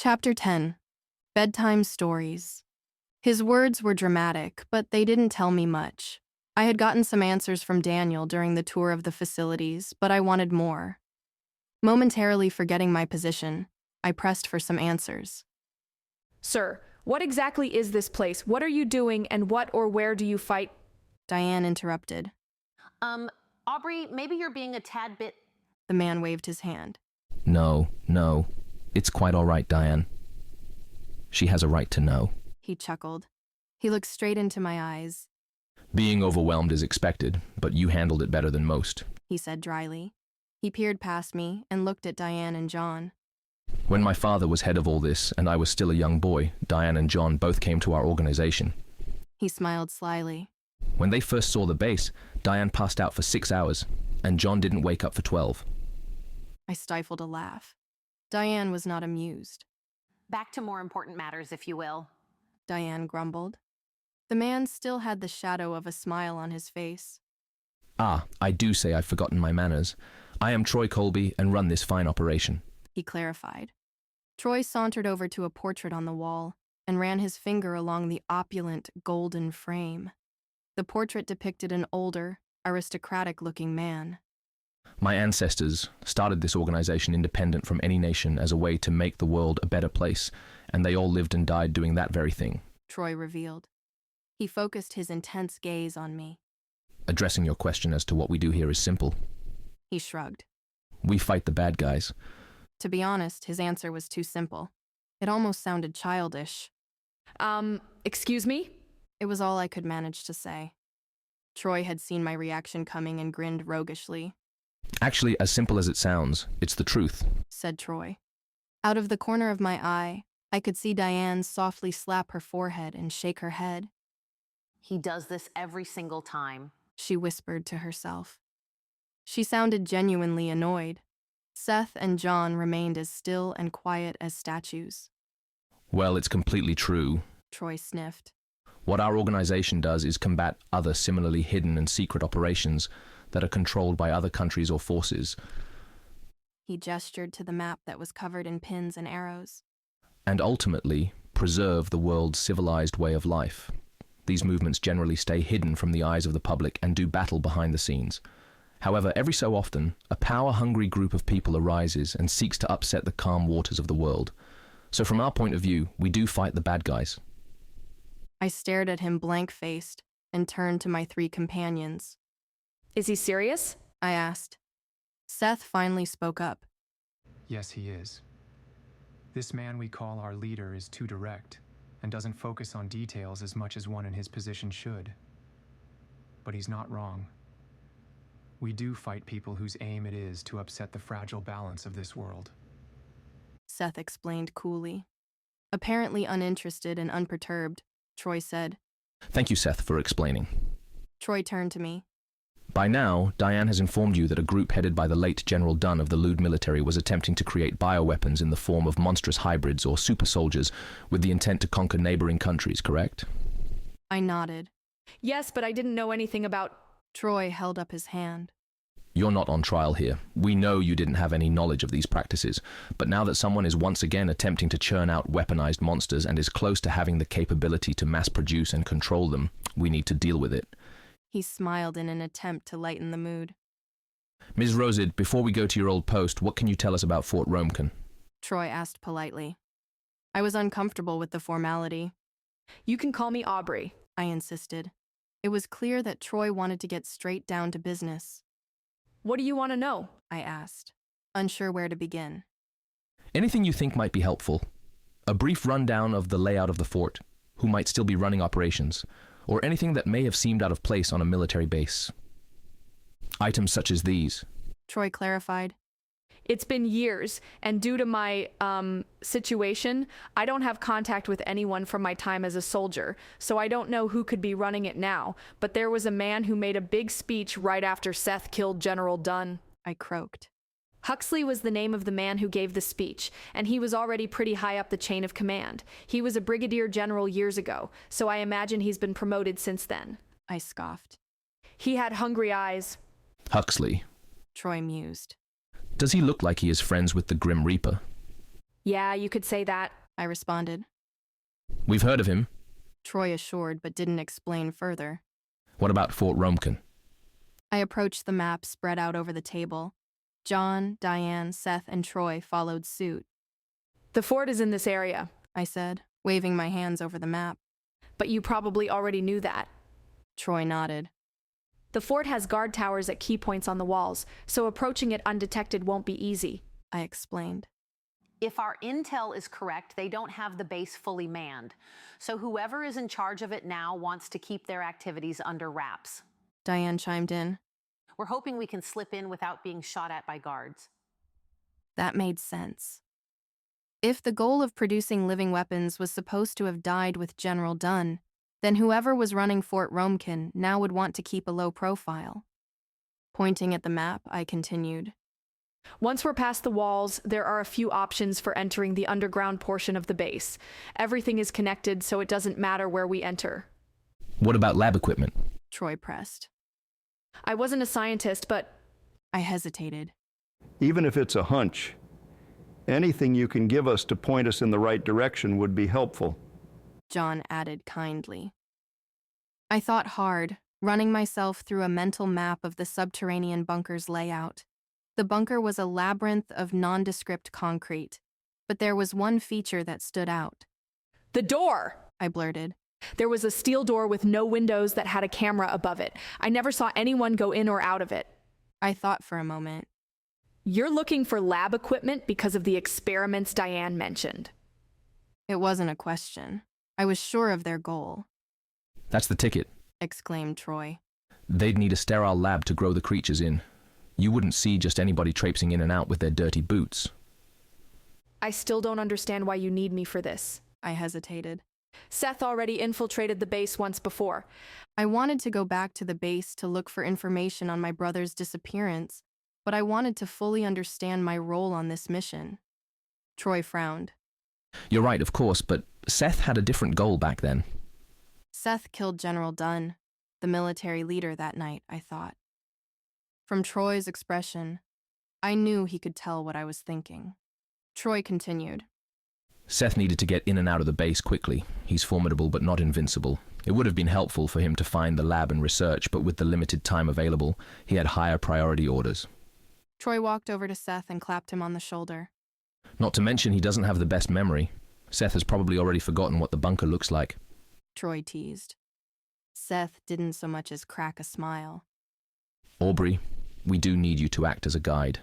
Chapter 10. Bedtime Stories. His words were dramatic, but they didn't tell me much. I had gotten some answers from Daniel during the tour of the facilities, but I wanted more. Momentarily forgetting my position, I pressed for some answers. Sir, what exactly is this place? What are you doing, and what or where do you fight? Diane interrupted. Aubrey, maybe you're being a tad bit... The man waved his hand. No. It's quite all right, Diane. She has a right to know. He chuckled. He looked straight into my eyes. Being overwhelmed is expected, but you handled it better than most. He said dryly. He peered past me and looked at Diane and John. When my father was head of all this and I was still a young boy, Diane and John both came to our organization. He smiled slyly. When they first saw the base, Diane passed out for 6 hours, and John didn't wake up for 12. I stifled a laugh. Diane was not amused. Back to more important matters, if you will. Diane grumbled. The man still had the shadow of a smile on his face. I do say I've forgotten my manners. I am Troy Colby and run this fine operation. He clarified. Troy sauntered over to a portrait on the wall and ran his finger along the opulent, golden frame. The portrait depicted an older, aristocratic-looking man. My ancestors started this organization independent from any nation as a way to make the world a better place, and they all lived and died doing that very thing. Troy revealed. He focused his intense gaze on me. Addressing your question as to what we do here is simple. He shrugged. We fight the bad guys. To be honest, his answer was too simple. It almost sounded childish. Excuse me? It was all I could manage to say. Troy had seen my reaction coming and grinned roguishly. Actually, as simple as it sounds, it's the truth, said Troy. Out of the corner of my eye, I could see Diane softly slap her forehead and shake her head. He does this every single time, she whispered to herself. She sounded genuinely annoyed. Seth and John remained as still and quiet as statues. Well, it's completely true, Troy sniffed. What our organization does is combat other similarly hidden and secret operations that are controlled by other countries or forces. He gestured to the map that was covered in pins and arrows. And ultimately, preserve the world's civilized way of life. These movements generally stay hidden from the eyes of the public and do battle behind the scenes. However, every so often, a power-hungry group of people arises and seeks to upset the calm waters of the world. So from our point of view, we do fight the bad guys. I stared at him blank-faced and turned to my 3 companions. Is he serious? I asked. Seth finally spoke up. Yes, he is. This man we call our leader is too direct and doesn't focus on details as much as one in his position should. But he's not wrong. We do fight people whose aim it is to upset the fragile balance of this world. Seth explained coolly. Apparently uninterested and unperturbed, Troy said. Thank you, Seth, for explaining. Troy turned to me. By now, Diane has informed you that a group headed by the late General Dunn of the Lude military was attempting to create bioweapons in the form of monstrous hybrids or super soldiers with the intent to conquer neighboring countries, correct? I nodded. Yes, but I didn't know anything about... Troy held up his hand. You're not on trial here. We know you didn't have any knowledge of these practices, but now that someone is once again attempting to churn out weaponized monsters and is close to having the capability to mass produce and control them, we need to deal with it. He smiled in an attempt to lighten the mood. Ms. Rosid, before we go to your old post, what can you tell us about Fort Romecan? Troy asked politely. I was uncomfortable with the formality. You can call me Aubrey, I insisted. It was clear that Troy wanted to get straight down to business. What do you want to know? I asked, unsure where to begin. Anything you think might be helpful. A brief rundown of the layout of the fort, who might still be running operations, or anything that may have seemed out of place on a military base. Items such as these. Troy clarified. It's been years, and due to my, situation, I don't have contact with anyone from my time as a soldier, so I don't know who could be running it now, but there was a man who made a big speech right after Seth killed General Dunn. I croaked. Huxley was the name of the man who gave the speech, and he was already pretty high up the chain of command. He was a brigadier general years ago, so I imagine he's been promoted since then. I scoffed. He had hungry eyes. Huxley. Troy mused. Does he look like he is friends with the Grim Reaper? Yeah, you could say that. I responded. We've heard of him. Troy assured but didn't explain further. What about Fort Romkin? I approached the map spread out over the table. John, Diane, Seth, and Troy followed suit. The fort is in this area, I said, waving my hands over the map. but you probably already knew that. Troy nodded. The fort has guard towers at key points on the walls, so approaching it undetected won't be easy. I explained. If our intel is correct, they don't have the base fully manned. So whoever is in charge of it now wants to keep their activities under wraps. Diane chimed in. We're hoping we can slip in without being shot at by guards. That made sense. If the goal of producing living weapons was supposed to have died with General Dunn, then whoever was running Fort Romkin now would want to keep a low profile. Pointing at the map, I continued. Once we're past the walls, there are a few options for entering the underground portion of the base. Everything is connected, so it doesn't matter where we enter. What about lab equipment? Troy pressed. I wasn't a scientist, but I hesitated. Even if it's a hunch, anything you can give us to point us in the right direction would be helpful. John added kindly. I thought hard, running myself through a mental map of the subterranean bunker's layout. The bunker was a labyrinth of nondescript concrete, but there was one feature that stood out. the door! I blurted. There was a steel door with no windows that had a camera above it. I never saw anyone go in or out of it. I thought for a moment. You're looking for lab equipment because of the experiments Diane mentioned. It wasn't a question. I was sure of their goal, That's the ticket. exclaimed Troy. They'd need a sterile lab to grow the creatures in. You wouldn't see just anybody traipsing in and out with their dirty boots. I still don't understand why you need me for this. I hesitated. Seth already infiltrated the base once before. I wanted to go back to the base to look for information on my brother's disappearance, but I wanted to fully understand my role on this mission. Troy frowned. You're right, of course, but Seth had a different goal back then. Seth killed General Dunn, the military leader, that night, I thought. From Troy's expression, I knew he could tell what I was thinking. Troy continued. Seth needed to get in and out of the base quickly. He's formidable but not invincible. It would have been helpful for him to find the lab and research, but with the limited time available, he had higher priority orders. Troy walked over to Seth and clapped him on the shoulder. Not to mention he doesn't have the best memory. Seth has probably already forgotten what the bunker looks like. Troy teased. Seth didn't so much as crack a smile. Aubrey, we do need you to act as a guide.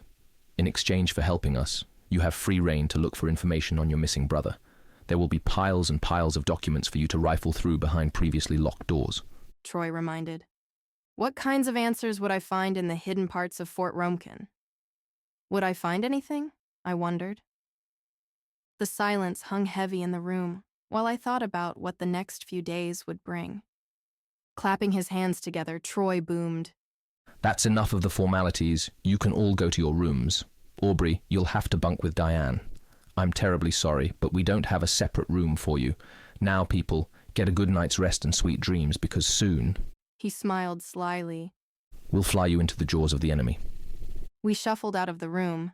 In exchange for helping us, you have free rein to look for information on your missing brother. There will be piles and piles of documents for you to rifle through behind previously locked doors. Troy reminded. What kinds of answers would I find in the hidden parts of Fort Romkin? Would I find anything? I wondered. The silence hung heavy in the room while I thought about what the next few days would bring. Clapping his hands together, Troy boomed. That's enough of the formalities. You can all go to your rooms. Aubrey, you'll have to bunk with Diane. I'm terribly sorry, but we don't have a separate room for you. Now, people, get a good night's rest and sweet dreams, because soon He smiled slyly. we'll fly you into the jaws of the enemy. We shuffled out of the room,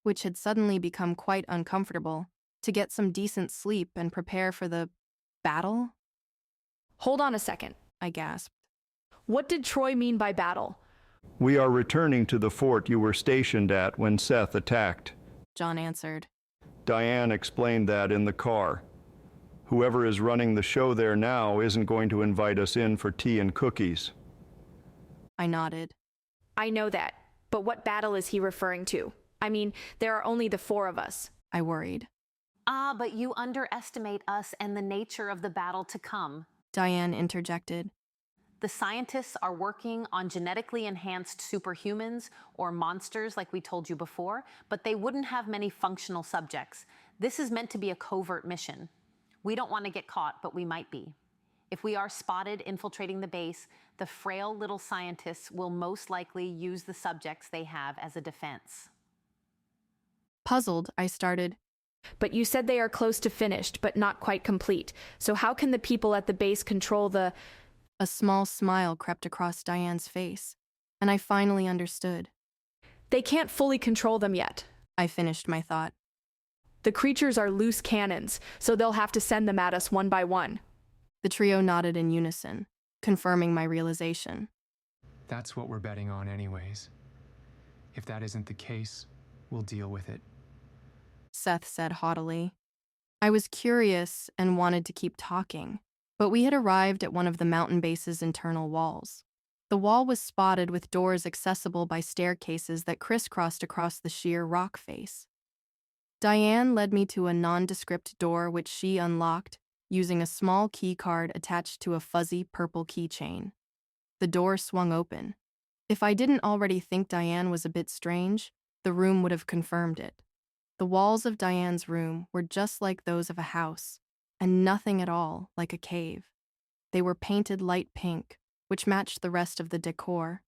which had suddenly become quite uncomfortable, to get some decent sleep and prepare for the battle, Hold on a second. I gasped. What did Troy mean by battle? We are returning to the fort you were stationed at when Seth attacked. John answered. Diane explained that in the car. Whoever is running the show there now isn't going to invite us in for tea and cookies. I nodded. I know that, but what battle is he referring to? I mean, there are only the four of us. I worried. But you underestimate us and the nature of the battle to come. Diane interjected. The scientists are working on genetically enhanced superhumans or monsters like we told you before, but they wouldn't have many functional subjects. This is meant to be a covert mission. We don't want to get caught, but we might be. If we are spotted infiltrating the base, the frail little scientists will most likely use the subjects they have as a defense. Puzzled, I started. But you said they are close to finished, but not quite complete. So how can the people at the base control the... A small smile crept across Diane's face, and I finally understood. They can't fully control them yet. I finished my thought. The creatures are loose cannons, so they'll have to send them at us one by one. The trio nodded in unison, confirming my realization. That's what we're betting on anyways. If that isn't the case, we'll deal with it. Seth said haughtily. I was curious and wanted to keep talking, but we had arrived at one of the mountain base's internal walls. The wall was spotted with doors accessible by staircases that crisscrossed across the sheer rock face. Diane led me to a nondescript door which she unlocked using a small key card attached to a fuzzy purple keychain. The door swung open. If I didn't already think Diane was a bit strange, the room would have confirmed it. The walls of Diane's room were just like those of a house, and nothing at all like a cave. They were painted light pink, which matched the rest of the decor.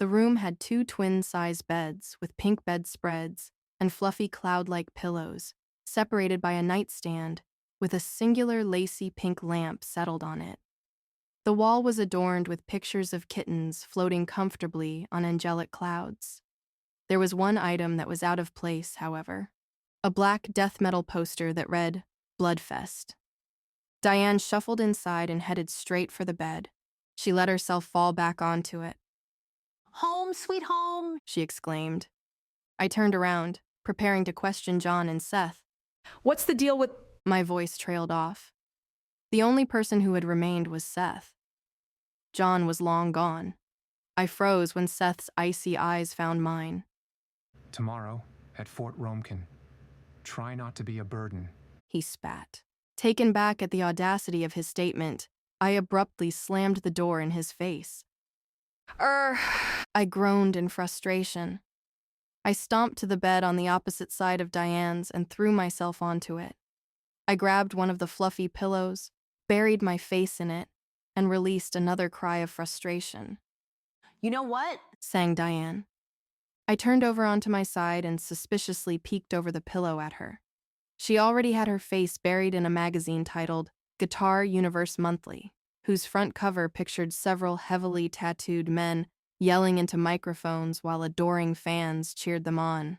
The room had 2 twin-size beds with pink bedspreads and fluffy cloud-like pillows, separated by a nightstand with a singular lacy pink lamp settled on it. The wall was adorned with pictures of kittens floating comfortably on angelic clouds. There was one item that was out of place, however. A black death metal poster that read, Bloodfest. Diane shuffled inside and headed straight for the bed. She let herself fall back onto it. Home, sweet home! She exclaimed. I turned around, preparing to question John and Seth. What's the deal with... My voice trailed off. The only person who had remained was Seth. John was long gone. I froze when Seth's icy eyes found mine. Tomorrow, at Fort Romekin. Try not to be a burden. He spat. Taken back at the audacity of his statement, I abruptly slammed the door in his face. I groaned in frustration. I stomped to the bed on the opposite side of Diane's and threw myself onto it. I grabbed one of the fluffy pillows, buried my face in it, and released another cry of frustration. You know what? Sang Diane. I turned over onto my side and suspiciously peeked over the pillow at her. She already had her face buried in a magazine titled Guitar Universe Monthly, whose front cover pictured several heavily tattooed men yelling into microphones while adoring fans cheered them on.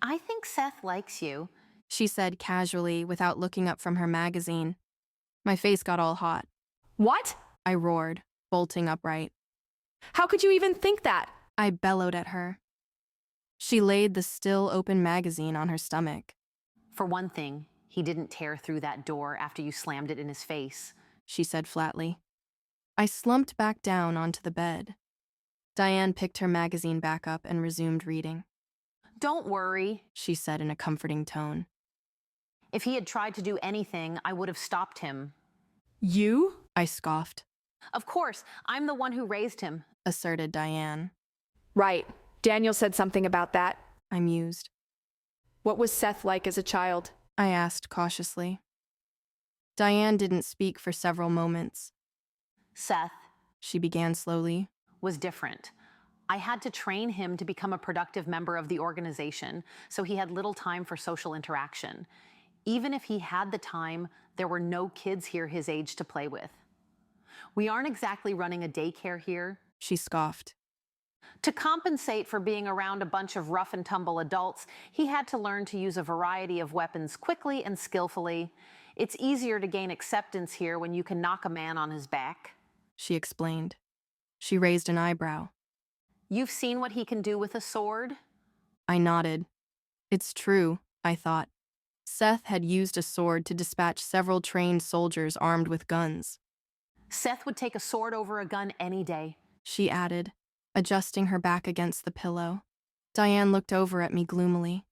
I think Seth likes you, she said casually without looking up from her magazine. My face got all hot. What? I roared, bolting upright. How could you even think that? I bellowed at her. She laid the still open magazine on her stomach. For one thing, he didn't tear through that door after you slammed it in his face, she said flatly. I slumped back down onto the bed. Diane picked her magazine back up and resumed reading. Don't worry, she said in a comforting tone. If he had tried to do anything, I would have stopped him. You? I scoffed. Of course, I'm the one who raised him, asserted Diane. Right. Daniel said something about that. I mused. What was Seth like as a child? I asked cautiously. Diane didn't speak for several moments. Seth, she began slowly, was different. I had to train him to become a productive member of the organization, so he had little time for social interaction. Even if he had the time, there were no kids here his age to play with. We aren't exactly running a daycare here, she scoffed. To compensate for being around a bunch of rough and tumble adults, he had to learn to use a variety of weapons quickly and skillfully. It's easier to gain acceptance here when you can knock a man on his back, she explained. She raised an eyebrow. You've seen what he can do with a sword? I nodded. It's true, I thought. Seth had used a sword to dispatch several trained soldiers armed with guns. Seth would take a sword over a gun any day, she added, adjusting her back against the pillow. Diane looked over at me gloomily.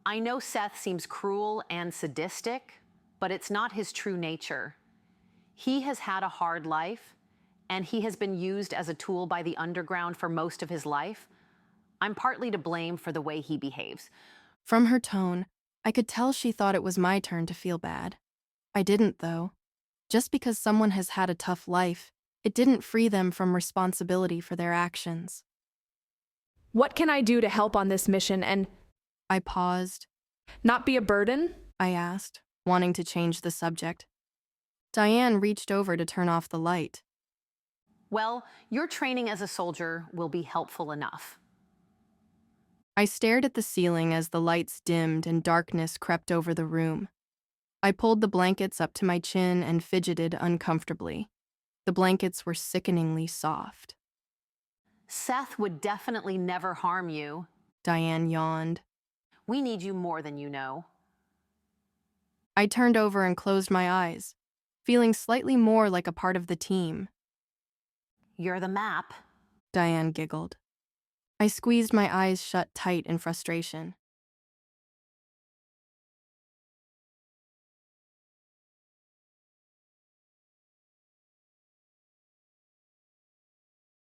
I know Seth seems cruel and sadistic, but it's not his true nature. He has had a hard life, and he has been used as a tool by the underground for most of his life. I'm partly to blame for the way he behaves. From her tone, I could tell she thought it was my turn to feel bad. I didn't, though. Just because someone has had a tough life, it didn't free them from responsibility for their actions. What can I do to help on this mission and... I paused. Not be a burden? I asked, wanting to change the subject. Diane reached over to turn off the light. Well, your training as a soldier will be helpful enough. I I stared at the ceiling as the lights dimmed and darkness crept over the room. I pulled the blankets up to my chin and fidgeted uncomfortably. The blankets were sickeningly soft. Seth would definitely never harm you. Diane yawned. We need you more than you know. I turned over and closed my eyes, feeling slightly more like a part of the team. You're the map. Diane giggled. I squeezed my eyes shut tight in frustration.